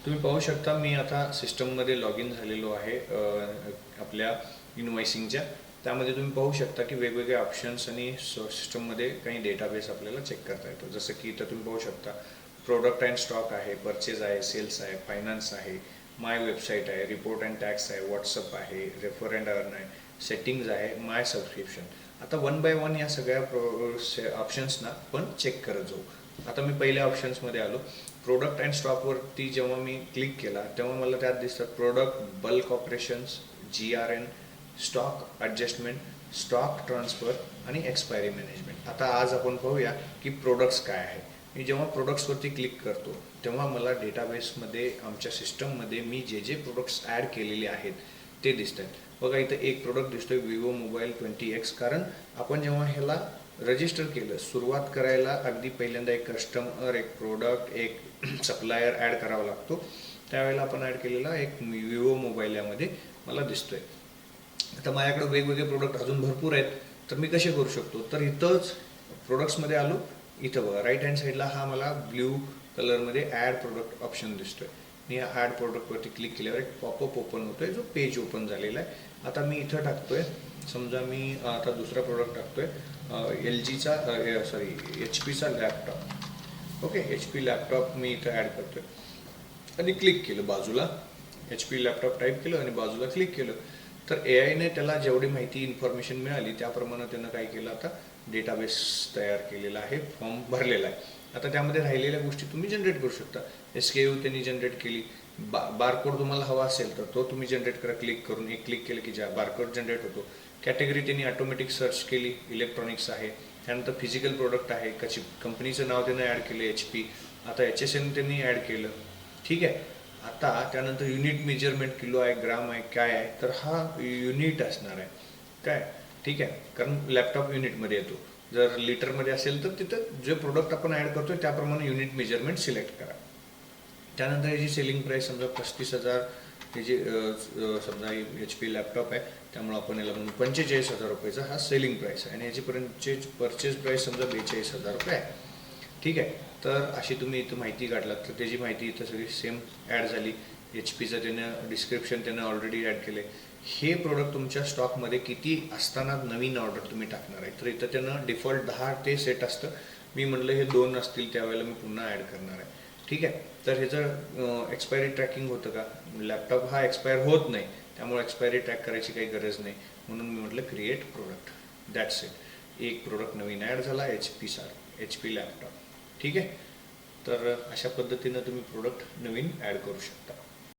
तुम्ही पाहू शकता मी आता सिस्टममध्ये लॉग इन झालेलो आहे आपल्या इनवॉइसिंगच्या. त्यामध्ये तुम्ही पाहू शकता की वेगवेगळे ऑप्शन्स आणि सिस्टममध्ये काही डेटाबेस आपल्याला चेक करता येतो. जसं की इथं तुम्ही पाहू शकता प्रोडक्ट अँड स्टॉक आहे, परचेज आहे, सेल्स आहे, फायनान्स आहे, माय वेबसाईट आहे, रिपोर्ट अँड टॅक्स आहे, व्हॉट्सअप आहे, रेफर अँड अर्न आहे, सेटिंग्ज आहे, माय सबस्क्रिप्शन. आता वन बाय वन या सगळ्या ऑप्शन्सना पण चेक करत जाऊ. आता मी पहिल्या ऑप्शन्समध्ये आलो. प्रोडक्ट अँड स्टॉकवरती जेव्हा मी क्लिक केला तेव्हा मला त्यात दिसतात product, bulk operations, GRN, stock adjustment, stock transfer आणि एक्सपायरी मॅनेजमेंट. आता आज आपण पाहूया की प्रोडक्ट्स काय आहे. मी जेव्हा प्रोडक्ट्सवरती क्लिक करतो तेव्हा मला डेटाबेसमध्ये आमच्या सिस्टममध्ये मी जे जे प्रोडक्ट्स ॲड केलेले आहेत ते दिसत आहेत. बघा इथं एक प्रोडक्ट दिसतोय विवो मोबाईल 20X. कारण आपण जेव्हा ह्याला रजिस्टर केलं सुरुवात करायला अगदी पहिल्यांदा एक कस्टमर, एक प्रोडक्ट, एक सप्लायर ॲड करावा लागतो. त्यावेळेला आपण ॲड केलेला एक विवो मोबाईल यामध्ये मला दिसतोय. आता माझ्याकडे वेगवेगळे प्रोडक्ट अजून भरपूर आहेत, तर मी कसे करू शकतो. तर इथंच प्रोडक्ट्समध्ये आलो. इथं बघा राईट हँड साईडला हा मला ब्ल्यू कलरमध्ये ॲड प्रोडक्ट ऑप्शन दिसतोय. मी या ॲड प्रोडक्टवरती क्लिक केल्यावर एक पॉपअप ओपन होतोय जो पेज ओपन झालेला आहे. आता मी इथं टाकतोय, समजा मी आता दुसरा प्रोडक्ट टाकतोय LGचा HP laptop. Okay, HP laptop मी इथं ॲड करतोय आणि क्लिक केलं बाजूला. HP लॅपटॉप टाईप केलं आणि बाजूला क्लिक केलं. तर AIने त्याला जेवढी माहिती इन्फॉर्मेशन मिळाली त्याप्रमाणे त्यानं काय केलं, आता डेटाबेस तयार केलेला आहे, फॉर्म भरलेला आहे. आता त्यामध्ये राहिलेल्या गोष्टी तुम्ही जनरेट करू शकता. SKU त्यांनी जनरेट केली. बारकोड तुम्हाला हवा असेल तर तो तुम्ही जनरेट करा. क्लिक करून एक क्लिक केलं की ज्या बारकोड जनरेट होतो. कॅटेगरी त्यांनी ऑटोमॅटिक सर्च केली, इलेक्ट्रॉनिक्स आहे. त्यानंतर फिजिकल प्रोडक्ट आहे, कंपनीचं नाव त्यानं ॲड केलं HP. आता HSN त्यांनी ॲड केलं. ठीक आहे. आता त्यानंतर युनिट मेजरमेंट किलो आहे, ग्राम आहे, काय आहे, तर हा युनिट असणार आहे काय. ठीक आहे, कारण लॅपटॉप युनिटमध्ये येतो. जर लिटरमध्ये असेल तर तिथं जे प्रोडक्ट आपण ॲड करतोय त्याप्रमाणे युनिट मेजरमेंट सिलेक्ट करा. त्यानंतर याची सेलिंग प्राईस समजा 35,000. त्याची समजा HP लॅपटॉप आहे त्यामुळे आपण याला म्हणून 45,000 रुपयाचा हा सेलिंग प्राईस आहे आणि याची परचेज प्राईस समजा 42,000 रुपये आहे. ठीक आहे. तर अशी तुम्ही इथं माहिती काढलात तर त्याची माहिती इथं सगळी सेम ॲड झाली. HPचं त्यानं डिस्क्रिप्शन त्यानं ऑलरेडी ॲड केलं आहे. हे प्रोडक्ट तुमच्या स्टॉकमध्ये किती असताना नवीन ऑर्डर तुम्ही टाकणार आहे, तर इथं त्यानं डिफॉल्ट 10 ते सेट असतं. मी म्हटलं हे 2 असतील त्यावेळेला मी पुन्हा ॲड करणार आहे. ठीक आहे. तर ह्याचं एक्सपायरी ट्रॅकिंग होतं का. लॅपटॉप हा एक्सपायर होत नाही त्यामुळे एक्सपायरी ट्रॅक करायची काही गरज नाही, म्हणून मी म्हटलं क्रिएट प्रोडक्ट. That's it. एक प्रोडक्ट नवीन ॲड झाला HP लॅपटॉप. ठीक आहे. तर अशा पद्धतीनं तुम्ही प्रोडक्ट नवीन ॲड करू शकता.